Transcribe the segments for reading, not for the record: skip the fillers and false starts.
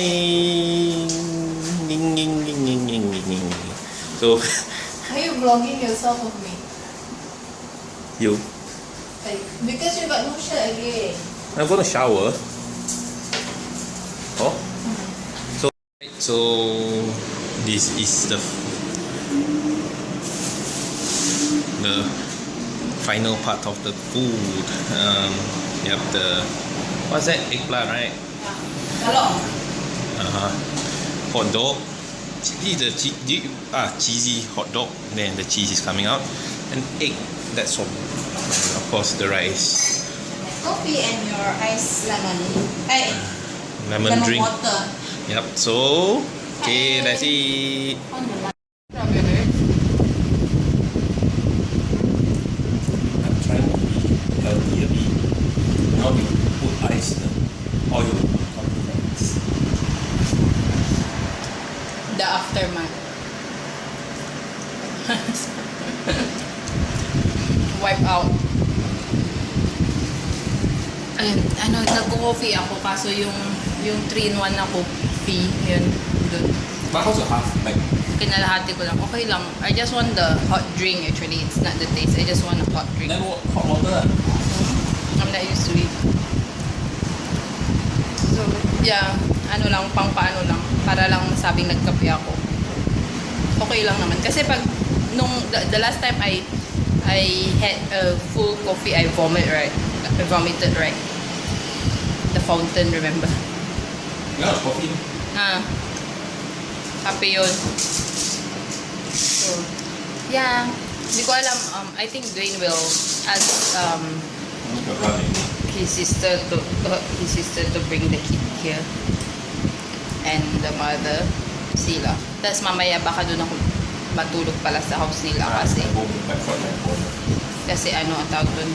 morning. So, Are you vlogging yourself of me? you. Like, because you got no shirt again. I'm gonna shower. Oh. So this is the final part of the food. You have the what's that? Eggplant, right? Talong. Hot dog. Cheesy hot dog. Then the cheese is coming out, and egg. That's all. And of course the rice. Coffee and your ice lemon. Lemon drink. Water. Yep. So okay, that's it. On the line. Strawberry. I'm trying to be healthy a bit. Now you put ice oil on top of rice. The aftermath. Wipe out. Ayun, nagko-coffee ako kaso yung 3-in-1 na coffee, yun, dun. But also half like Kinalahati ko lang. Okay lang. I just want the hot drink actually. It's not the taste. I just want a hot drink. then hot water. I'm not used to it. So, yeah. Pang-paano lang. Para lang sabing nagkape ako. Okay lang naman. Kasi pag, the last time I had a full coffee, I vomited, right? The fountain, remember? Yeah, coffee. Happy yun. So, yeah. Hindi ko alam. I think Dwayne will ask his sister to bring the kid here. And the mother, sila. Tapos mamaya baka doon ako matulog pala sa house nila kasi ang tawag doon,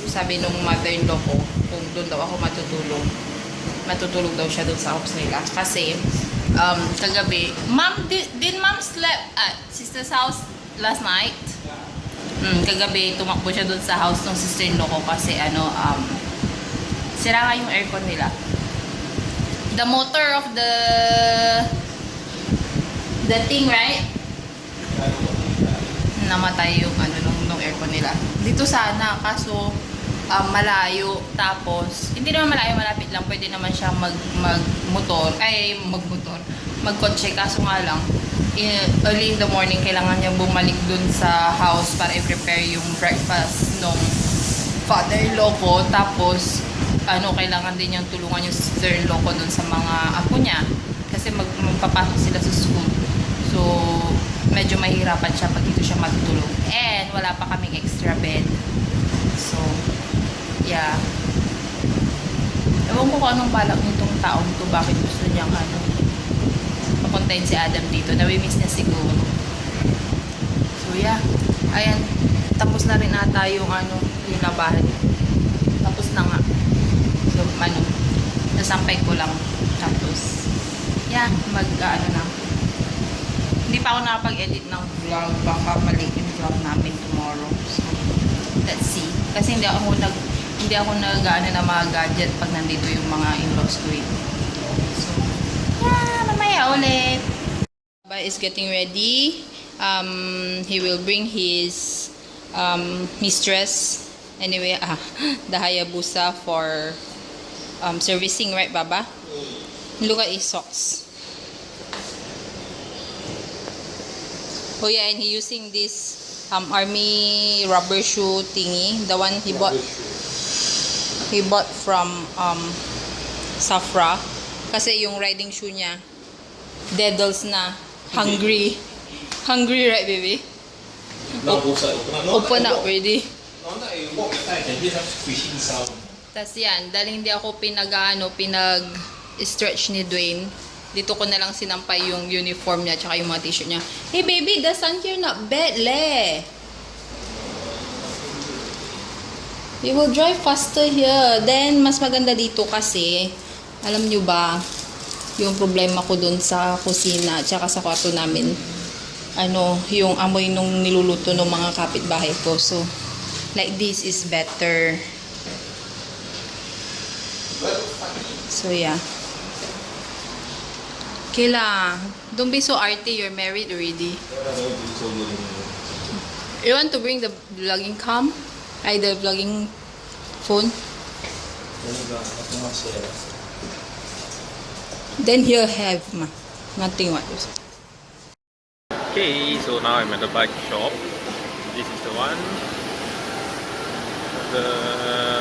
sabi nung mother-in-law ko, kung doon daw ako matutulog daw siya doon sa house nila kasi kagabi, did mom slept at sister's house last night? Kagabi tumakbo siya doon sa house ng sister-in-law ko kasi sira nga yung aircon nila. The motor of the thing, right? Namatay yung nung aircon nila. Dito sana kaso malayo, tapos hindi naman malayo, malapit lang, pwede naman siya magkotse, kaso nga lang early in the morning kailangan niya bumalik dun sa house para i-prepare yung breakfast nung father-in-law ko, tapos kailangan din niyang tulungan yung sister-in-law ko dun sa mga apo niya kasi magpapasok sila sa school, so medyo mahirapan siya pag dito siya matutulog, and wala pa kaming extra bed. So yeah, ewan ko kung anong balak nitong taong to, bakit gusto niyang papuntahin si Adam dito, nami-miss niya siguro. So yeah, ayan, tapos na rin ata yung yung labahan, tapos na nga. So nasampay ko lang, tapos yeah, na hindi pa ako nakapag-edit ng vlog, baka mali yung vlog namin tomorrow. So let's see, kasi hindi ako nag-ano na mga gadget pag nandito yung mga in-laws ko eh. So, yeah, mamaya ulit. Baba is getting ready. He will bring his mistress, anyway, the Hayabusa for servicing, right, Baba? Look at his socks. Oh yeah, and he using this army rubber shoe thingy, the one he bought from Safra, kasi yung riding shoe niya deadles na, hungry, right baby? Open up already. Tas yan, dahil hindi ako pinag-stretch ni Dwayne, dito ko na lang sinampay yung uniform niya tsaka yung mga t-shirt niya. Hey baby, the sun here not bad leh. You will drive faster here. Then mas maganda dito kasi alam nyo ba yung problema ko dun sa kusina tsaka sa kwarto namin, yung amoy nung niluluto ng mga kapitbahay ko. So like this is better. So yeah. Kayla, don't be so arty. You're married already. You want to bring the vlogging cam? Ay, the vlogging phone? Then he'll have nothing what to say. Okay, so now I'm at the bike shop. This is the one.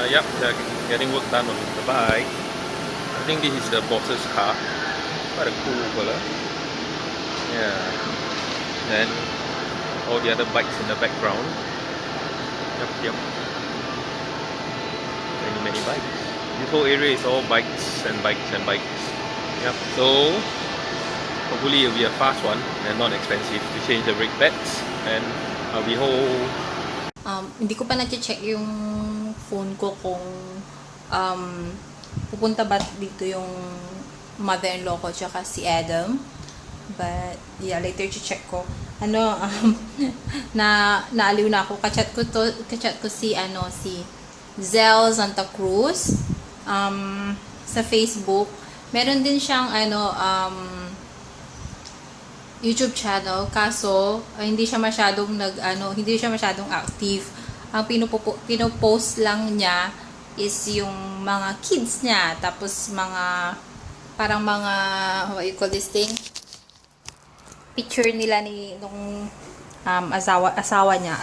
Yep, they're getting work done on the bike. I think this is the boss's car. Quite a cool color. Yeah. Then all the other bikes in the background. Yep. Many bikes. This whole area is all bikes and bikes and bikes. Yep. So hopefully it'll be a fast one and not expensive to change the brake pads, and I'll be whole. Hindi ko pa na-check yung phone ko kung pupunta ba dito yung mother-in-law ko tsaka si Adam. But yeah, later check ko. Naaliw na ako. Kachat ko si Zel Santa Cruz sa Facebook. Meron din siyang YouTube channel, kaso hindi siya masyadong active. Ang pinopost lang niya is yung mga kids niya, tapos parang mga what you call this thing, picture nila nung asawa niya.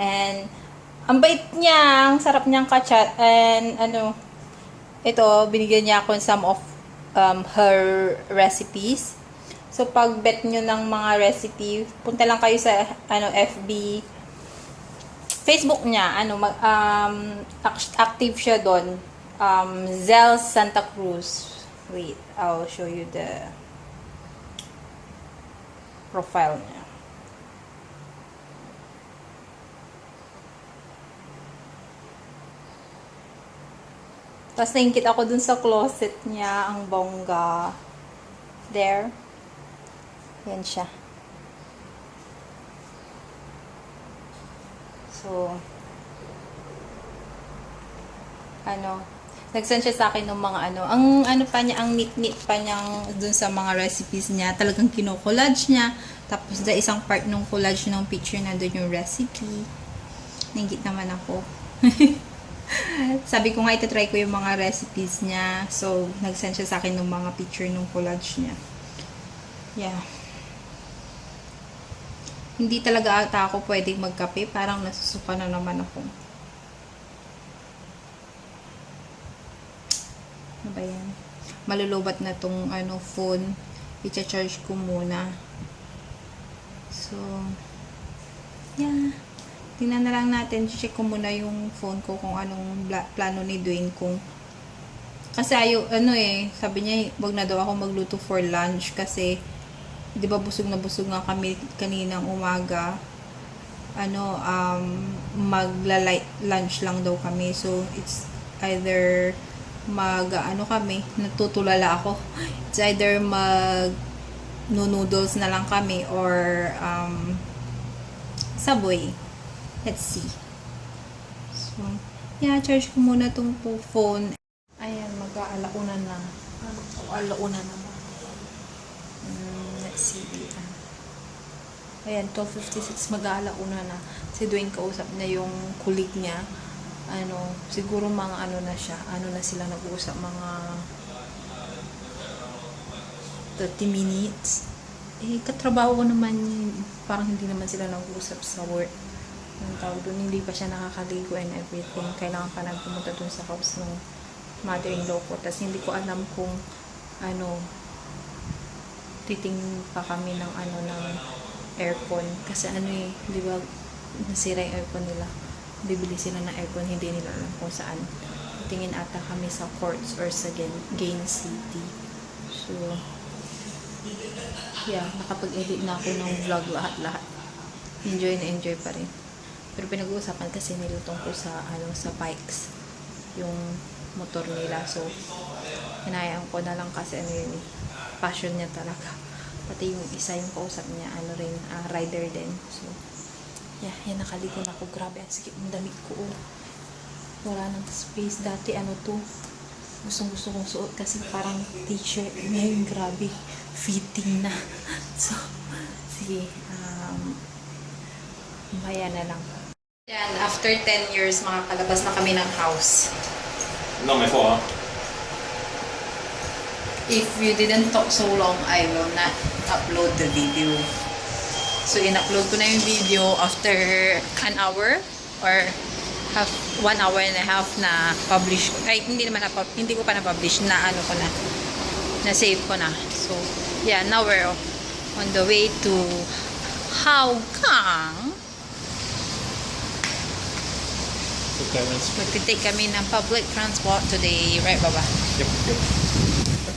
And ang bait niya, ang sarap niyang kachat, and ito binigyan niya ako some of her recipes. So, pag bet nyo ng mga recipe, punta lang kayo sa FB, Facebook niya, active siya doon. Zel Santa Cruz. Wait, I'll show you the profile niya. Tapos naingkit ako dun sa closet niya, ang bongga. There. Yan siya. So, nagsend siya sa akin ng mga ang neat pa niyang dun sa mga recipes niya. Talagang kino-collage niya. Tapos sa isang part ng collage ng picture na dun yung recipe. Naingit naman ako. Sabi ko nga itatry ko yung mga recipes niya. So, nagsend siya sa akin ng mga picture ng collage niya. Yeah. Hindi talaga ata ako pwedeng magkape. Parang nasusuka na naman ako. Ano ba yan? Malulubat na tong phone. I-charge ko muna. So, yeah. Tingnan na lang natin. Check ko muna yung phone ko kung anong plano ni Dwayne. Kasi sabi niya, wag na daw ako magluto for lunch kasi di ba busog na kami kaninang umaga. Magla-light lunch lang daw kami. So, it's either kami, natutulala ako. It's either noodles na lang kami or Subway. Let's see. So, yeah, charge ko muna tong phone. Ayan, mag-aalauna na. Alauna na. Let's see. Ayan, 12:56, mag-aalauna na. Si Dwayne kausap na yung kulig niya. Siguro mga na siya. Na sila nag-uusap, mga 30 minutes. Katrabaho ko naman yun. Parang hindi naman sila nag-uusap sa work. Ang tawag doon, hindi pa siya nakakaligo and everything. Kailangan pa nagpumunta dun sa house ng mother-in-law ko. Tapos hindi ko alam kung titingin pa kami ng ng aircon. Kasi di ba, nasira yung aircon nila. Bibili sila ng aircon, hindi nila alam kung saan. Tingin ata kami sa Quartz or sa Gain City. So, yeah, nakapag-edit na ako ng vlog lahat. Enjoy na enjoy pa rin. Pero pinag-uusapan kasi nila tungkol sa sa bikes, yung motor nila. So, hinayaan ko na lang kasi passion niya talaga. Pati yung isa yung kausap niya, rider din. So, yeah, yan, nakaligo na ako. Grabe, ang sikip ng damit ko. Wala nang space. Dati, gustong gusto kong suot kasi parang t-shirt ngayon, grabe, fitting na. So, sige, maya na lang. Yan, after 10 years, makakalabas na kami ng house. Not my fault. If you didn't talk so long, I will not upload the video. So, in-upload ko na yung video after an hour or 1 hour and a half na publish. Ay, hindi ko pa na-publish, na ano ko na, na-save ko na. So, yeah, now we're on the way to Hougang. Magtitake kami ng public transport today, right, Baba? Yep.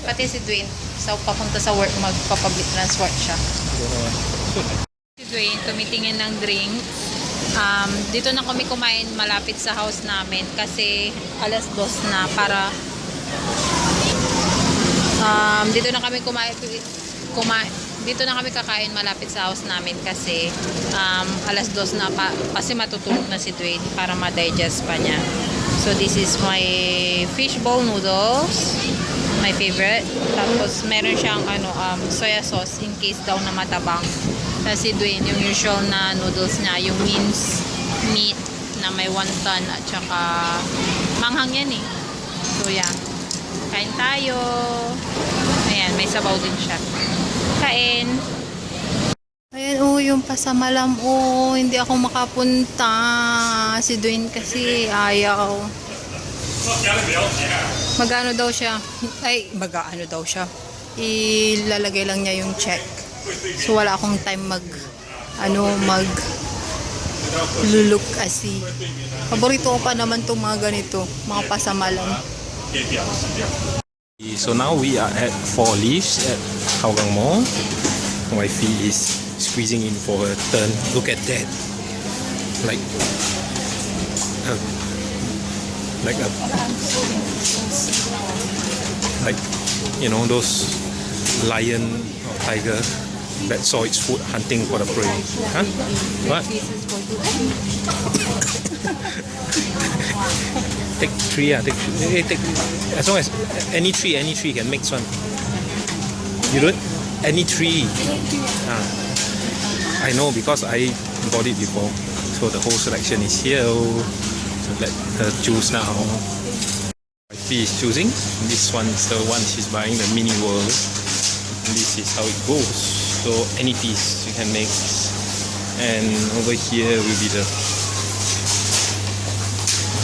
Pati si Dwayne, so papunta sa work, magpa-public transport siya. Si Dwayne, tumitingin ng drinks. Dito na kami kumain malapit sa house namin kasi alas 2 na para dito na kami dito na kami kakain malapit sa house namin kasi alas 2 na kasi matutulog na si Dwayne para ma-digest pa niya. So this is my fishbowl noodles, my favorite. Tapos meron siyang soya sauce in case daw na matabang. Kasi Dwayne, yung usual na noodles niya, yung minced meat na may wonton at saka manghang yan eh. So yeah, kain tayo. Ayan, may sabaw din siya. Kain. Ayan, yung pasamalam, hindi ako makapunta. Si Dwayne kasi ayaw. Magano daw siya? Mag-ano daw siya? Ilalagay lang niya yung check. So wala akong time luluk kasi. Paborito ko pa naman itong mga ganito, mga pasamalam. So now we are at Four Leaves at Hougang Mall. My feet is squeezing in for a turn. Look at that. Like you know, those lion or tiger that saw its food hunting for the prey. Huh? What? Take three, take as long as any tree can mix one. You do it? Any tree. I know because I bought it before. So the whole selection is here. So let her choose now. My fee is choosing. This one is the one she's buying, the mini world. And this is how it goes. So any piece you can mix. And over here will be the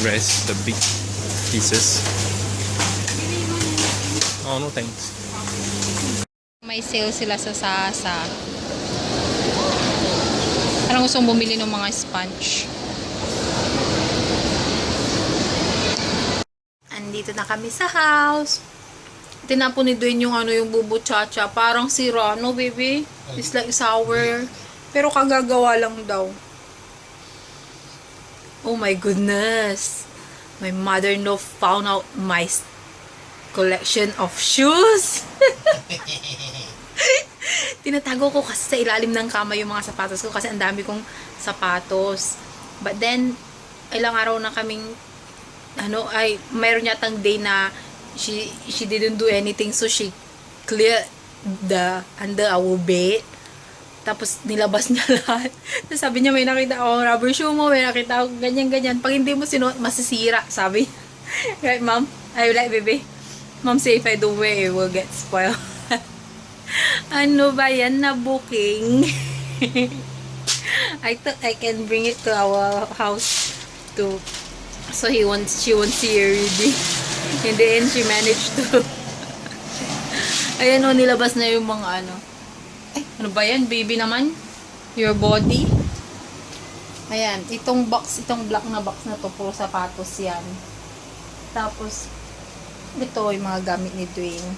rest, the big pieces. Oh, no thanks. May sale sila sa Sasa. Parang gusto mong bumili ng mga sponge. Andito na kami sa house. Tinapon ni Dwayne yung bubo chacha. Parang sira, no baby? It's like sour. Pero kagagawa lang daw. Oh my goodness. My mother-in-law found out my collection of shoes. Tinatago ko kasi sa ilalim ng kama yung mga sapatos ko kasi ang dami kong sapatos. But then, ilang araw na kaming mayroon yatang day na she didn't do anything, so she cleared the under our bed. Tapos nilabas niya lahat. Tapos sabi niya, may nakita ako rubber shoe mo, may nakita ako ganyan. Pag hindi mo sinuot, masisira, sabi. Right, mom? I like, baby. Mom say if I don't wear, it will get spoiled. Ano ba yan na booking? I thought I can bring it to our house to so she won't see already. In the end, she managed to. Ayan o, nilabas na yung mga ano ba yan? Baby naman? Your body? Ayan, itong black na box na to, puro sapatos yan. Tapos, ito yung mga gamit ni Dwayne.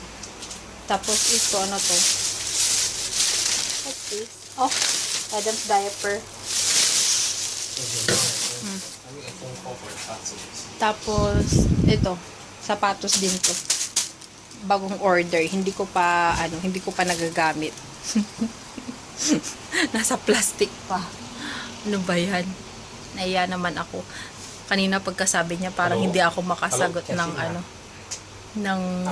Tapos, ito, ano to? What's this? Oh, Adam's diaper. Tapos, ito, sapatos din to. Bagong order. Hindi ko pa nagagamit. Nasa plastic pa. Ano ba yan? Naiya naman ako. Kanina pagkasabi niya, parang hindi ako makasagot ng ng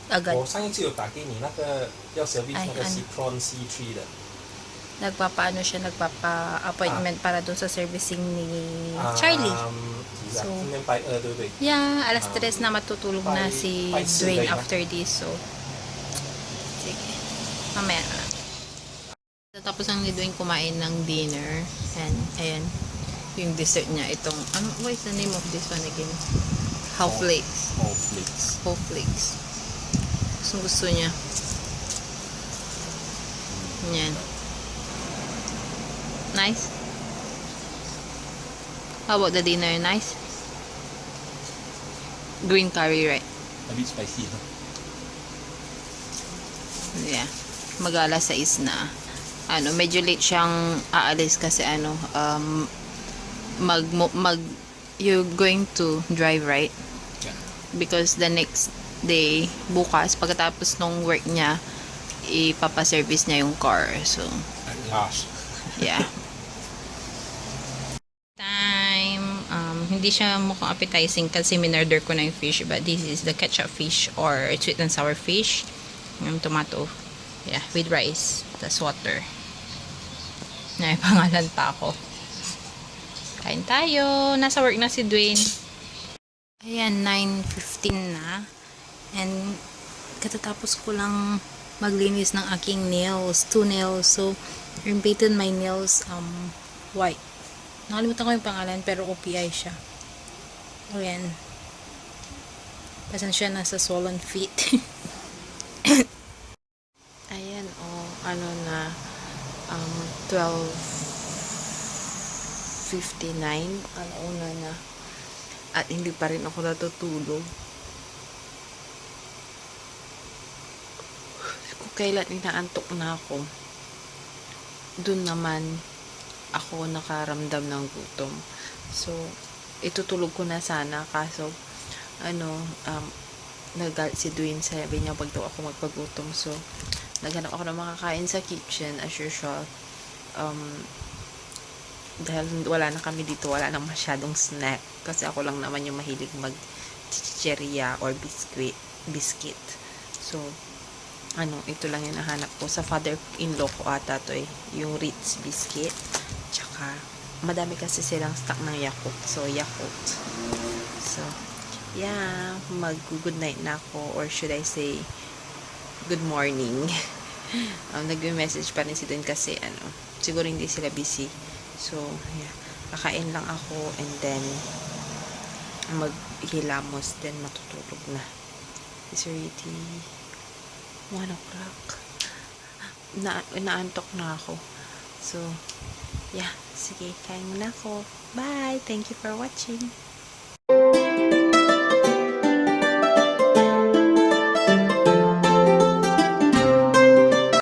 agad. 我上一次有打给你那个要 service 哎那个按 Citron C3 的， Nagpapaano siya, nagpapa-appointment para dun sa servicing ni 啊 Charlie. 几时啊 So- 今天拜二对不对？ Yeah, alas 3 na matutulog na si Bye, Dwayne bye. after this. So, sige. Mamaya na lang. Tapos ang ni Dwayne kumain ng dinner. And, ayan. Yung dessert niya. Itong, what is the name of this one again? How flakes. Oh, flakes. How flakes. Gusto niya. Yan. Nice. How about the dinner? Nice? Green curry, right? A bit spicy, huh? Yeah. Mag-alas 6 na. Medyo late siyang aalis kasi you're going to drive, right? Yeah. Because the next day, bukas, pagkatapos nung work niya, ipapaservice niya yung car. So, At last. yeah. Hindi siya mukhang appetizing kasi minorder ko na yung fish, but this is the ketchup fish or sweet and sour fish. Yung tomato. Yeah, with rice. Tas water. May pangalan pa ako. Kain tayo. Nasa work na si Dwayne. Ayan, 9:15 na. And katatapos ko lang maglinis ng aking nails. 2 nails. So, I painted my nails white. Nakalimutan ko yung pangalan pero OPI siya. Ayan. Pasensya na sa swollen feet. Ayan, na 12:59 alauna na at hindi pa rin ako natutulog. Kung kailan inaantok na ako, dun naman ako nakaramdam ng gutom. So, itutulog ko na sana kaso nagalit si Dwayne, sabi niya pag daw ako magpagutom. So, naghanap ako ng makakain sa kitchen as usual. Dahil wala na kami dito, wala na masyadong snack kasi ako lang naman yung mahilig mag chicheria or biscuit. So, ito lang yung nahanap ko sa father-in-law ko ata to yung Ritz biscuit. Tsaka, madami kasi silang stock ng Yakult. So, Yakult. So, yeah, mag-good night na ako, or should I say, good morning. Nag-message pa rin si Dwayne kasi, siguro hindi sila busy. So, yeah, kakain lang ako, and then, maghilamos, then matutulog na. It's already 1 o'clock. Naantok na ako. So, yeah, sige, kain na ako. Bye! Thank you for watching.